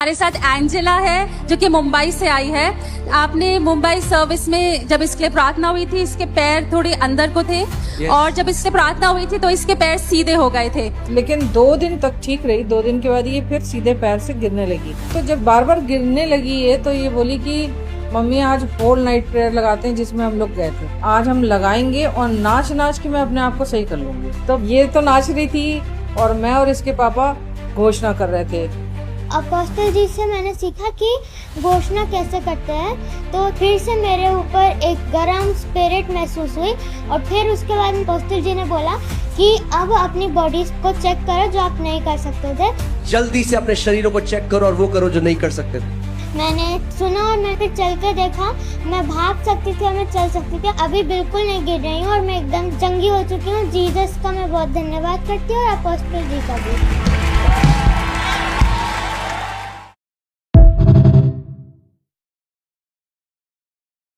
हमारे साथ एंजेला है जो कि मुंबई से आई है। आपने मुंबई सर्विस में जब इसके लिए प्रार्थना हुई थी, इसके पैर थोड़े अंदर को थे और जब इससे प्रार्थना हुई थी तो इसके पैर सीधे हो गए थे, लेकिन 2 दिन तक ठीक रही। 2 दिन के बाद ये फिर सीधे पैर से गिरने लगी। तो जब बार बार गिरने लगी है तो ये बोली कि मम्मी आज होल नाइट प्रेयर लगाते हैं, जिसमें हम लोग गए थे। आज हम लगाएंगे और नाच नाच के मैं अपने आप को सही कर लूंगी। तो ये तो नाच रही थी और मैं और इसके पापा घोषणा कर रहे थे। अपोस्टल जी से मैंने सीखा कि घोषणा कैसे करते हैं, तो फिर से मेरे ऊपर एक गरम स्पिरिट महसूस हुई और फिर उसके बाद अपोस्टल जी ने बोला कि अब अपनी बॉडी को चेक करो जो आप नहीं कर सकते थे। जल्दी से अपने शरीरों को चेक करो और वो करो जो नहीं कर सकते थे। मैंने सुना और मैं फिर चल के देखा, मैं भाग सकती थी और मैं चल सकती थी। अभी बिल्कुल नहीं गिर रही हूँ और मैं एकदम चंगी हो चुकी हूँ। जीसस का मैं बहुत धन्यवाद करती हूँ और अपोस्टल जी का भी।